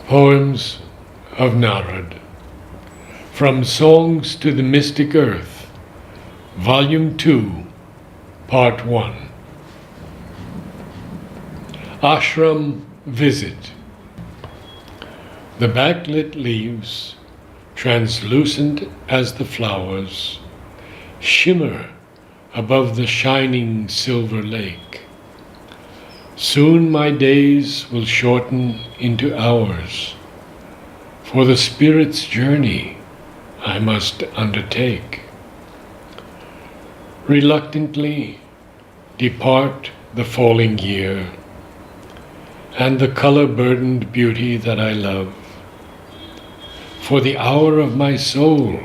Poems of Narad. From Songs to the Mystic Earth, Volume 2, Part 1. Ashram Visit. The backlit leaves, translucent as the flowers, shimmer above the shining silver lake. Soon my days will shorten into hours, for the spirit's journey I must undertake. Reluctantly depart the falling year, and the color-burdened beauty that I love, for the hour of my soul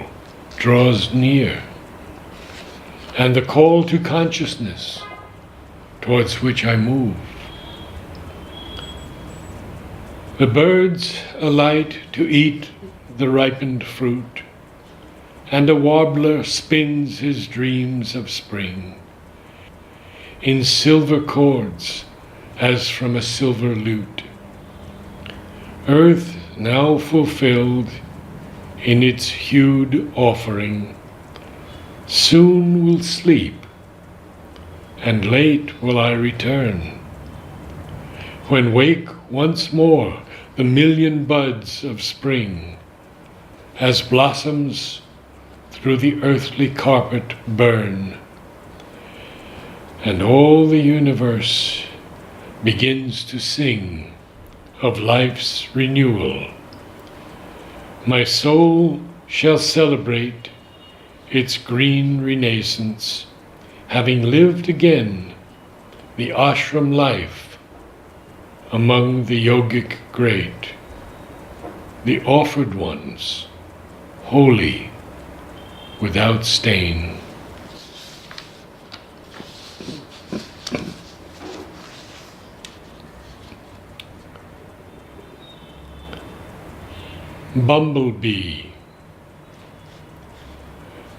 draws near, and the call to consciousness towards which I move. The birds alight to eat the ripened fruit, and a warbler spins his dreams of spring in silver chords as from a silver lute. Earth, now fulfilled in its hued offering, soon will sleep, and late will I return, when wake once more the million buds of spring, as blossoms through the earthly carpet burn, and all the universe begins to sing of life's renewal. My soul shall celebrate its green renaissance, having lived again the ashram life among the yogic great, the offered ones, holy, without stain. Bumblebee.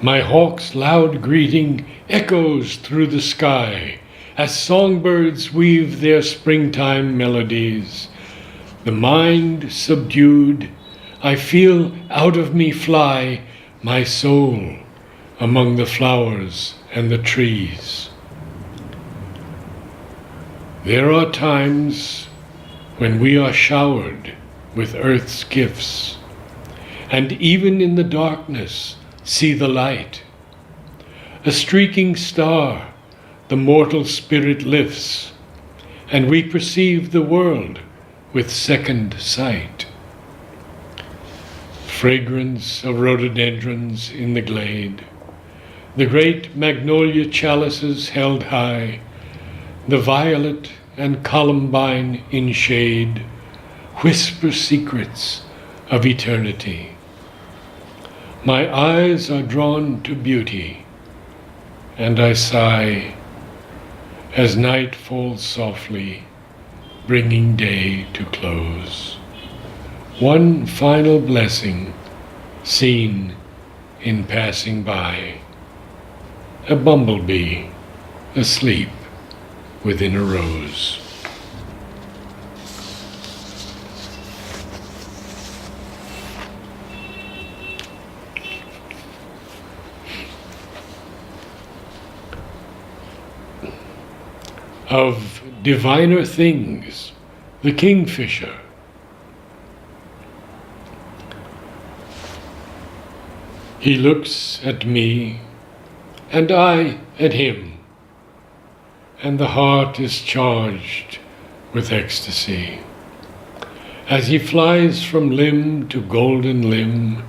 My hawk's loud greeting echoes through the sky as songbirds weave their springtime melodies. The mind subdued, I feel out of me fly my soul among the flowers and the trees. There are times when we are showered with earth's gifts, and even in the darkness see the light. A streaking star the mortal spirit lifts, and we perceive the world with second sight. Fragrance of rhododendrons in the glade, the great magnolia chalices held high, the violet and columbine in shade, whisper secrets of eternity. My eyes are drawn to beauty, and I sigh as night falls softly, bringing day to close. One final blessing seen in passing by, a bumblebee asleep within a rose. Of diviner things, the Kingfisher. He looks at me, and I at him, and the heart is charged with ecstasy. As he flies from limb to golden limb,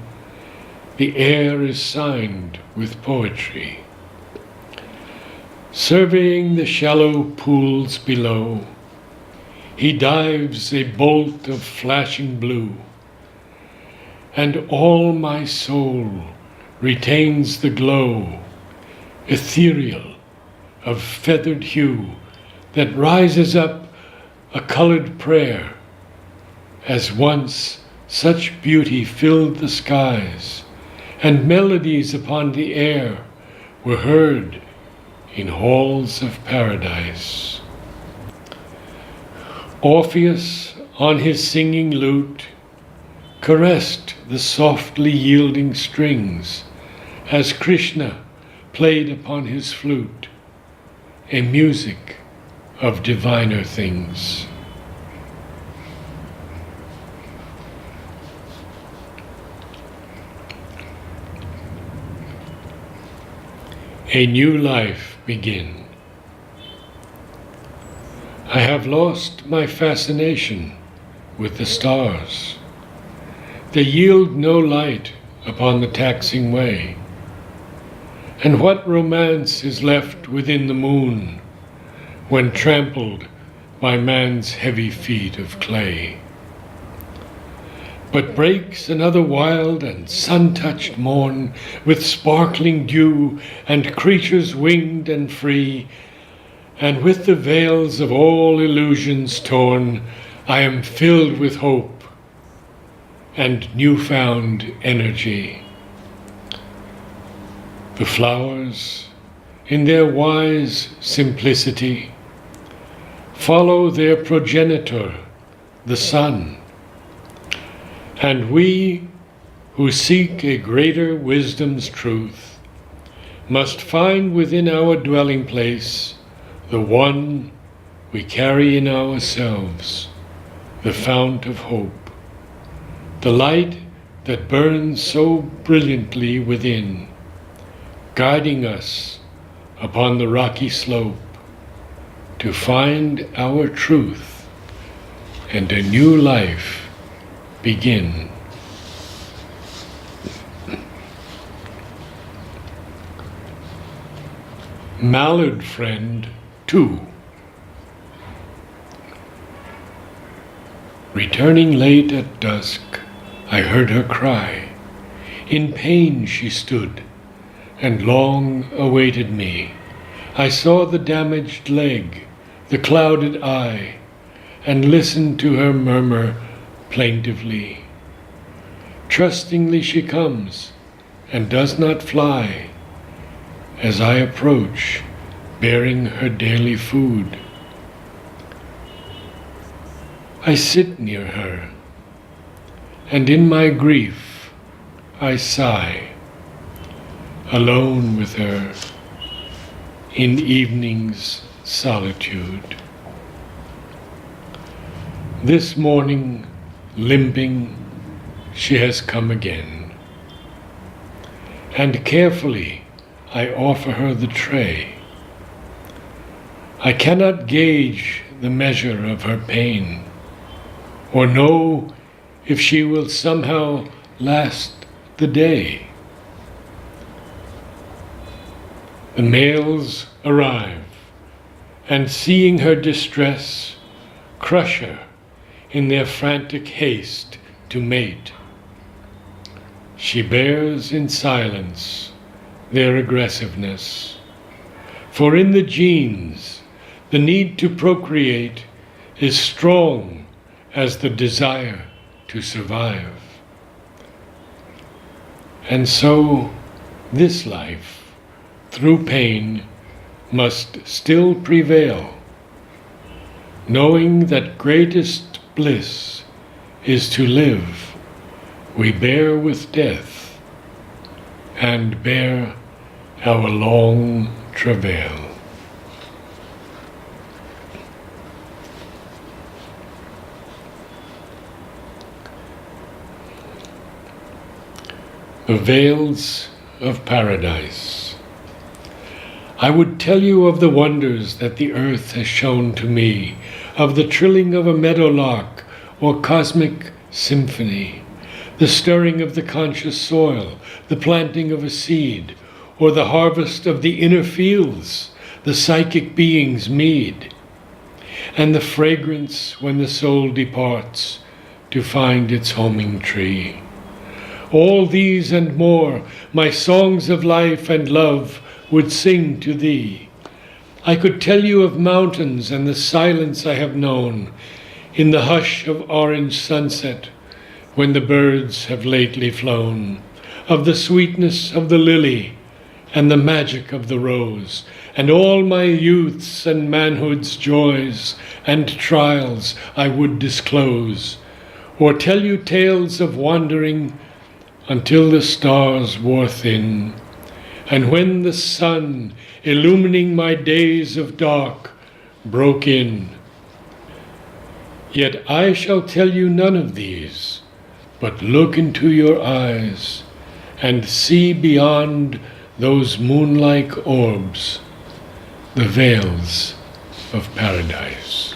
the air is signed with poetry. Surveying the shallow pools below, he dives a bolt of flashing blue, and all my soul retains the glow, ethereal, of feathered hue, that rises up a colored prayer, as once such beauty filled the skies, and melodies upon the air were heard in halls of paradise. Orpheus on his singing lute caressed the softly yielding strings as Krishna played upon his flute, a music of diviner things. A new life begin. I have lost my fascination with the stars. They yield no light upon the taxing way. And what romance is left within the moon when trampled by man's heavy feet of clay? But breaks another wild and sun-touched morn with sparkling dew and creatures winged and free, and with the veils of all illusions torn, I am filled with hope and newfound energy. The flowers, in their wise simplicity, follow their progenitor, the sun. And we, who seek a greater wisdom's truth, must find within our dwelling place the one we carry in ourselves, the fount of hope, the light that burns so brilliantly within, guiding us upon the rocky slope to find our truth and a new life begin. Mallard Friend 2. Returning late at dusk, I heard her cry. In pain she stood, and long awaited me. I saw the damaged leg, the clouded eye, and listened to her murmur plaintively. Trustingly she comes, and does not fly, as I approach, bearing her daily food. I sit near her, and in my grief I sigh, alone with her in evening's solitude. This morning, limping, she has come again, and carefully I offer her the tray. I cannot gauge the measure of her pain, or know if she will somehow last the day. The males arrive, and seeing her distress, crush her in their frantic haste to mate. She bears in silence their aggressiveness, for in the genes the need to procreate is strong as the desire to survive. And so this life, through pain, must still prevail, knowing that greatest bliss is to live. We bear with death and bear our long travail. The Vales of Paradise. I would tell you of the wonders that the earth has shown to me, of the trilling of a meadowlark or cosmic symphony, the stirring of the conscious soil, the planting of a seed, or the harvest of the inner fields, the psychic being's meed, and the fragrance when the soul departs to find its homing tree. All these and more, my songs of life and love would sing to thee. I could tell you of mountains and the silence I have known in the hush of orange sunset when the birds have lately flown, of the sweetness of the lily and the magic of the rose, and all my youth's and manhood's joys and trials I would disclose, or tell you tales of wandering until the stars wore thin, and when the sun, illumining my days of dark, broke in. Yet I shall tell you none of these, but look into your eyes and see beyond those moon-like orbs the Vales of Paradise.